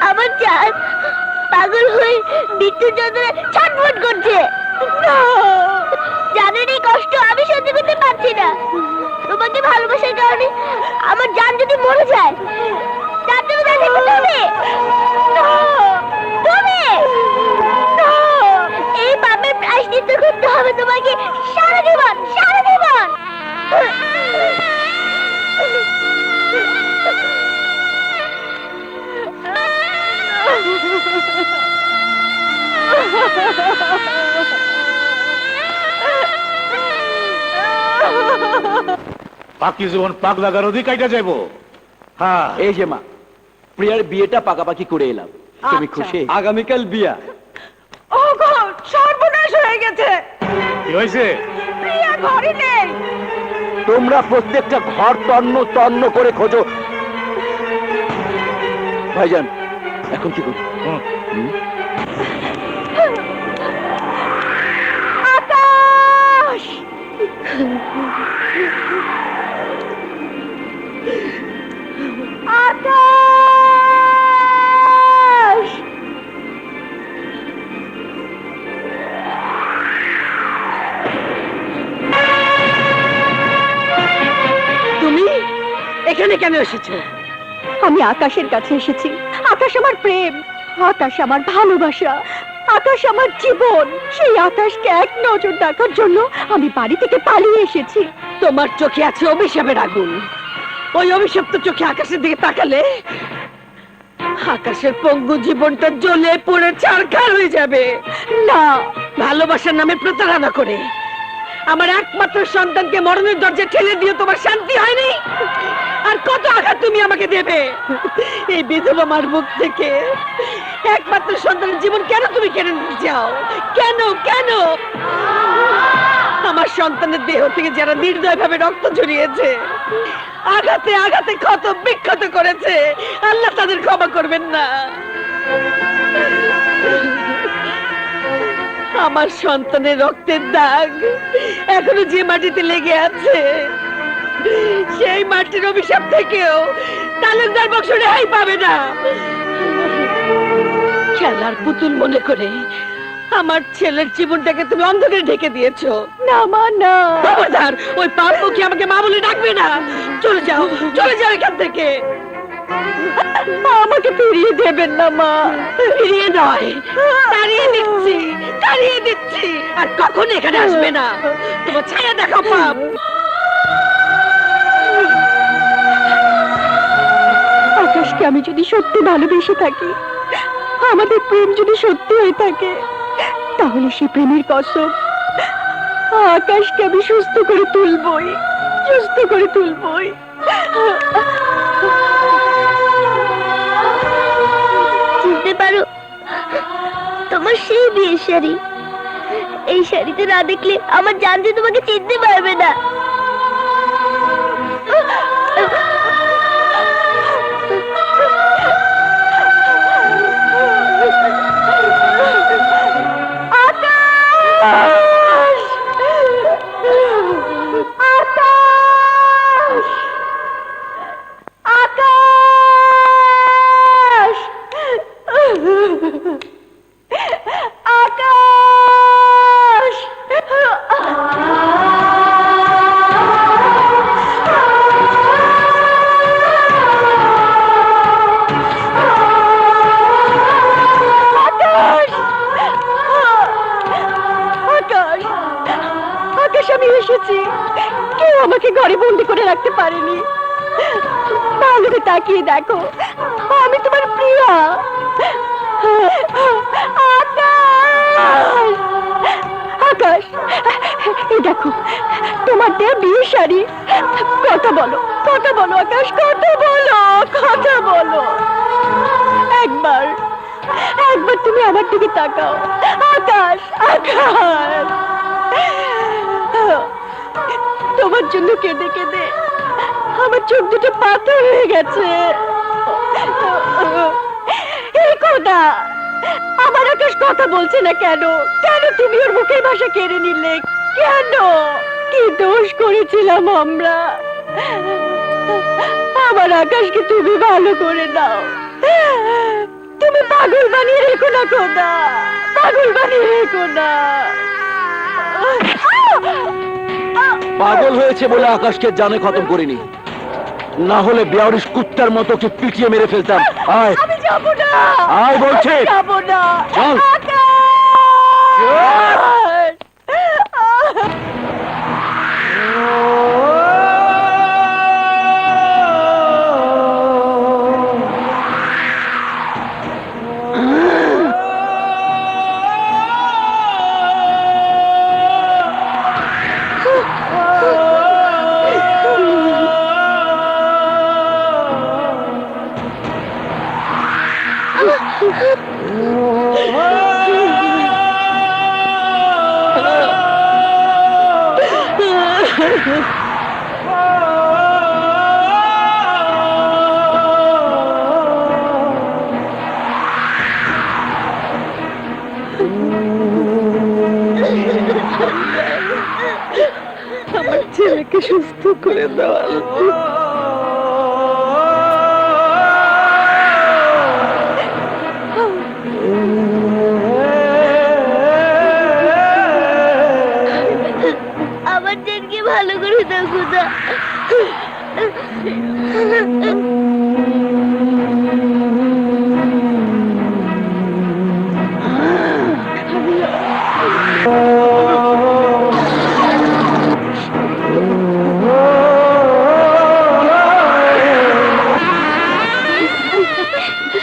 আমার জান পাগল হয়ে মৃত্যুর যন্ত্রণায় ছটফট করছে। জানেন এই কষ্ট আমি সহ্য করতে পারছি না। তোমাকে ভালোবাসার কারণে আমার জান যদি মরে যায়, তার জন্য তুমি তুমি এই পাপের প্রায়শ্চিত্ত করতে হবে তোমাকে সারা জীবন, সারা জীবন। বাকি জীবন পাগলা গারদই কাইটা যাইবো। হ্যাঁ, এই যে মা, প্রিয়ার বিয়েটা পাকাপাকি করে এলাম। তুমি খুশি? আগামীকাল বিয়া। ওগো, সর্বনাশ হয়ে গেছে। কি হয়েছে? প্রিয়া ঘরে নেই। তোমরা প্রত্যেকটা ঘর তন্ন তন্ন করে খোঁজো। ভাইজান, এখন কি করি? আকাশ, আকাশ। তুমি এখানে কেন এসেছো? আমি আকাশের কাছে এসেছি। আকাশ আমার প্রেম, আকাশ আমার ভালোবাসা, আকাশ আমার জীবন। সেই আকাশকে এক নজর দেখার জন্য আমি বাড়ি থেকে পালিয়ে এসেছি। তোমার চোখে আছে অভিশাপের আগুন। ওই অভিশপ্ত চোখে আকাশের দিকে তাকালে আকাশের পঙ্গু জীবনটা জ্বলে পুড়ে ছারখার হয়ে যাবে। না, ভালোবাসার নামে প্রতারণা করে আমার একমাত্র সন্তানকে মরণের দরজায় ঠেলে দিয়ে তোমার শান্তি হয়নি? আর কত আঘাত তুমি আমাকে দেবে? এই বিধবা মার মুখ থেকে একমাত্র সন্তানের জীবন কেন তুমি কেড়ে নিতে চাও? কেন কেন? আমার সন্তানের দেহ থেকে যারা নির্দয়ভাবে রক্ত ঝরিয়েছে, আঘাতে আঘাতে ক্ষত বিক্ষত করেছে, আল্লাহ তাদের ক্ষমা করবেন না। আমার সন্তানের রক্তের দাগ এখনো যে মাটিতে লেগে আছে, সেই মাটির অভিশাপ থেকেও তালুকদার বংশ রেহাই পাবে না। খেলার পুতুল মনে করে আমার ছেলের জীবনটাকে তুমি অন্ধকারে ঢেকে দিয়েছো। না মা, না। খবরদার, ওই পাপ কি আমাকে মা বলে ডাকবে না। চলে যাও, চলে যাও এখান থেকে। আমাকে ফিরিয়ে দেবেন না মা। ফিরিয়ে নয়, তাড়িয়ে দিচ্ছি, তাড়িয়ে দিচ্ছি। আর কখনো এখানে আসবে না। তোমার ছায়া দেখো পাপ। আকাশকে আমি যদি সত্যি ভালোবেসে থাকি, আমাদের প্রেম যদি সত্যি হয়ে থাকে, তাহলে সে প্রেমের কসম আকাশকে আমি সুস্থ করে তুলবই, সুস্থ করে তুলবই। চিনতে পারো তোমার সেই বিয়ের শাড়ি? এই শাড়িতে না দেখলে আমার জান যে তোমাকে চিনতে পারবে না। আমি এসেছি, কেউ আমাকে ঘরে বন্দি করে রাখতে পারেনি। ভালো করে তাকিয়ে দেখো, আমি তোমার প্রিয়া। আকাশ, আকাশ, এই দেখো তোমার দেয়া বিয়ের শাড়ি। কথা বলো, কথা বলো আকাশ, কথা বলো, কথা বলো। একবার, একবার তুমি আমার দিকে তাকাও আকাশ, আকাশ। আকাশ, তোমার জন্য কেঁদে কেঁদে আমার চোখ দুটো পাথর হয়ে গেছে। এই খোদা, আমার আকাশ কথা বলছে না কেন? কেন তুমি ওর মুখের ভাষা কেড়ে নিলে? কেন? কি দোষ করেছিলাম আমরা? আমার আকাশকে তুমি ভালো করে দাও। তুমি পাগল বানিয়ে রেখো না খোদা, পাগল বানিয়ে রেখো না। পাগল হয়েছে বলে আকাশকে জানে খতম করিনি, না হলে বেয়ারিশ কুত্তার মতো ওকে পিটিয়ে মেরে ফেলতাম। আয় আমি যাবো না, আয় বলছি। আমি যাবো না। চল। আকাশ! আমার ছেলেকে সুস্থ করে দাও। আমার জেনকে ভালো করে দাও খোদা।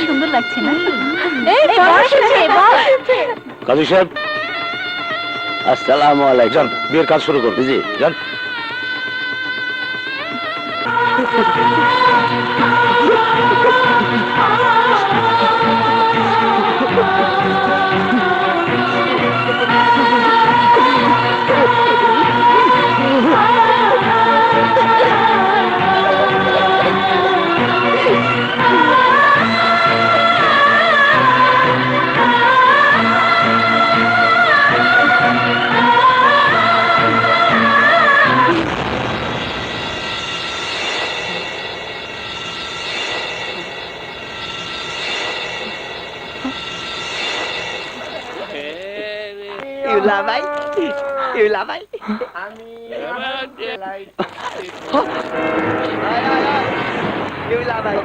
সুন্দর লাগছে না? এই বল এসেছে, বল এসেছে। কাজী সাহেব, আসসালামু আলাইকুম। যান বিয়ের কাজ শুরু করুন। জি যান। ইউলা ভাই, ইউলা ভাই, ইউলা ভাই।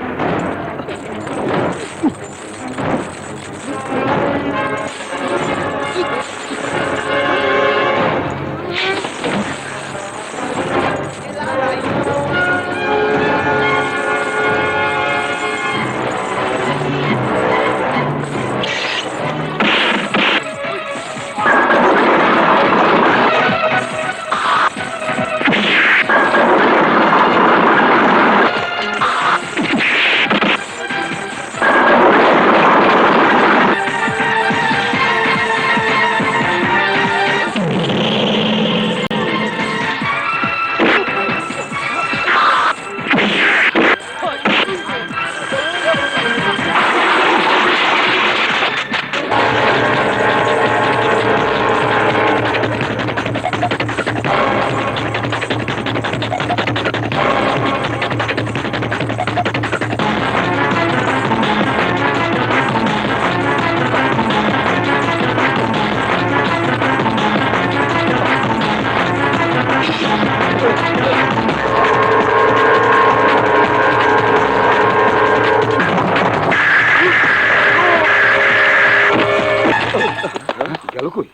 গেল কই?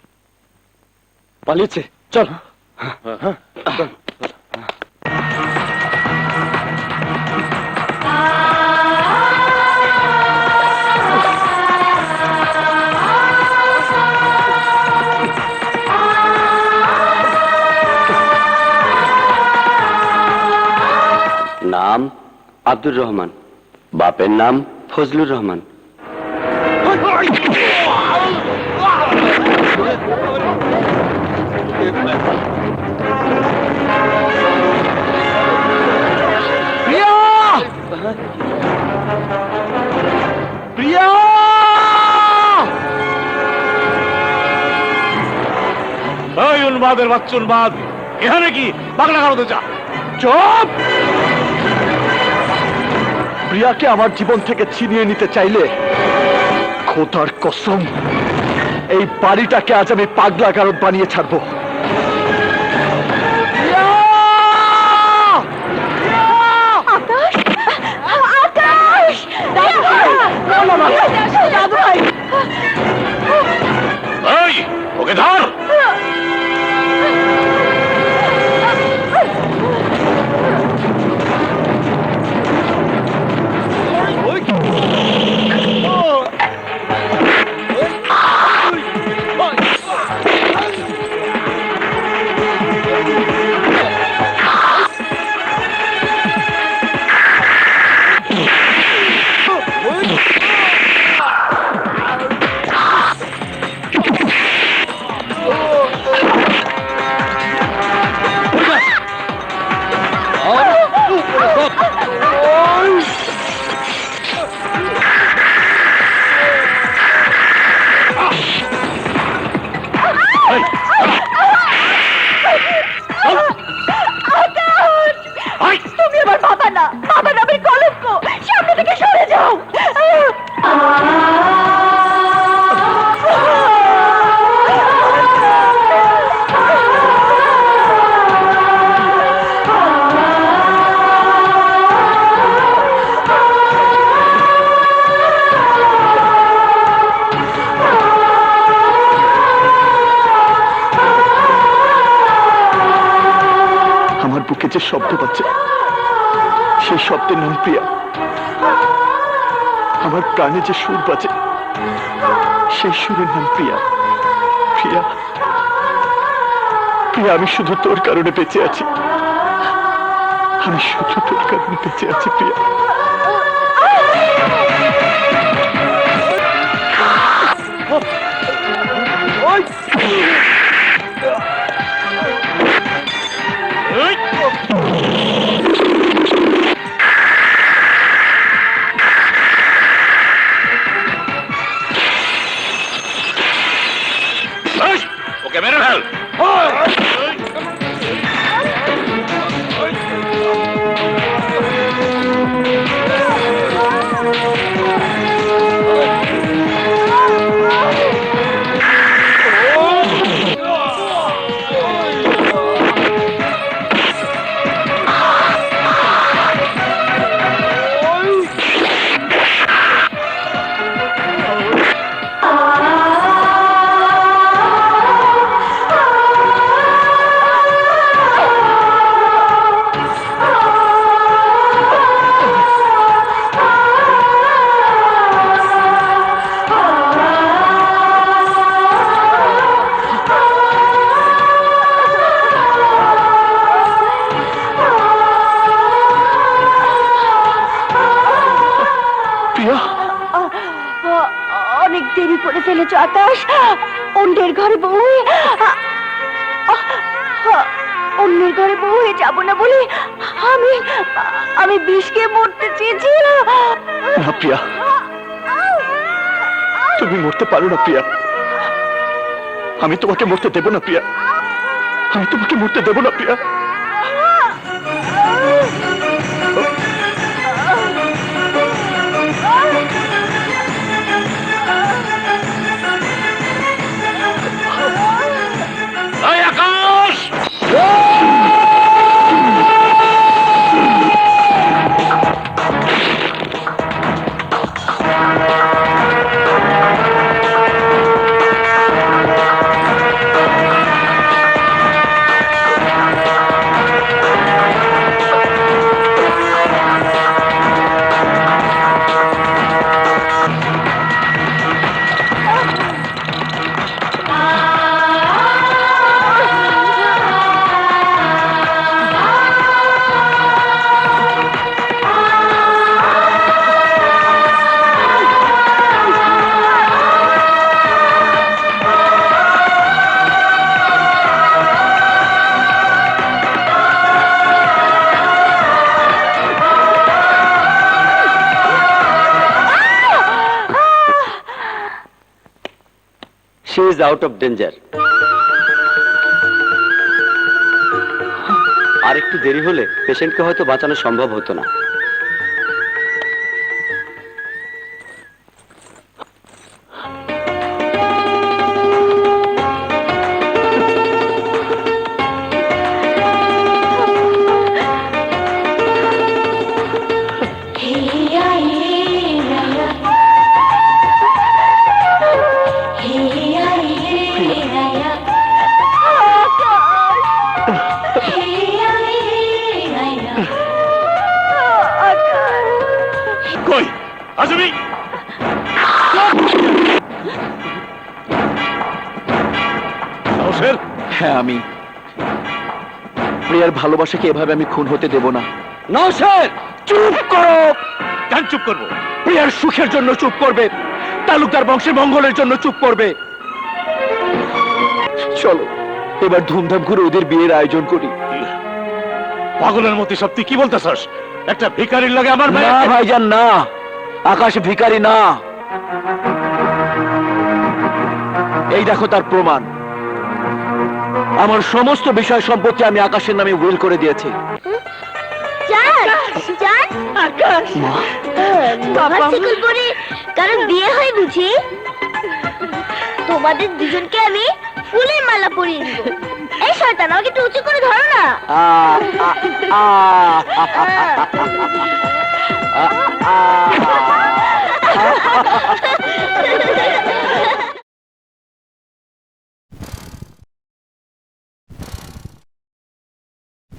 পালিয়েছে, চল। নাম আব্দুর রহমান, বাপের নাম ফজলুর রহমান। উন্মাদের বাচ্চা উন্মাদ, এখানে কি পাগলা গারদে যা। চুপ! প্রিয়াকে আমার জীবন থেকে ছিনিয়ে নিতে চাইলে খোদার কসম এই বাড়িটাকে আজ আমি পাগলা গারদ বানিয়ে ছাড়বো। আকাশ আকাশ দাদু ভাই এই, ওকে ধর। তুমি আমার বাবা না, বাবা নামের কলঙ্ক, সামনে থেকে সরে যাও। আমার বুকে যে শব্দ পাচ্ছে সেই শব্দের নাম প্রিয়া। আমার প্রাণে যে সুর বাজে সেই সুরের নাম প্রিয়া। প্রিয়া, প্রিয়া, আমি শুধু তোর কারণে বেঁচে আছি। আমি শুধু তোর কারণে বেঁচে আছি প্রিয়া। ওকে মেরে ফেল। অনেক দেরি করে ফেলেছ আকাশ। অন্যের ঘরে বউ হয়ে অন্যের ঘরে বউ হয়ে যাবো না বলে আমি আমি বিষকে মরতে চেয়েছিলাম। না প্রিয়া, তুমি মরতে পারো না প্রিয়া। আমি তোমাকে মরতে দেব না প্রিয়া। আমি তোমাকে মরতে দেব না প্রিয়া। এই আকাশ! She is out of danger. আর একটু দেরি হলে পেশেন্টকে হয়তো বাঁচানো সম্ভব হতো না। কই আজমি সাহসের হ্যাঁ আমি প্রিয়ার ভালোবাসাকে এভাবে আমি খুন হতে দেব না। নওশাদ, চুপ করো। কেন চুপ করবো? প্রিয়ার সুখের জন্য চুপ করবে, তালুকদার বংশের মঙ্গলের জন্য চুপ করবে। চলো এবার ধুমধাম করে ওদের বিয়ের আয়োজন করি। পাগলের মতো সব তুই কি বলতেছস? একটা ভিখারির লাগে আমার না মেয়ে ভাইজান না, আকাশ ভিখারি না। এই দেখো তার প্রমাণ। আমার সমস্ত বিষয় সম্পত্তি আমি আকাশের নামে উইল করে দিয়েছি। জান জান আকাশ মহাসিকুল পরে কারণ বিয়ে হয় বুঝি? তোমাদের দুজনকে আমি ফুলের মালা পরিয়ে দিব। এই শয়তান, আমাকে একটু উঁচু করে ধরো না। আ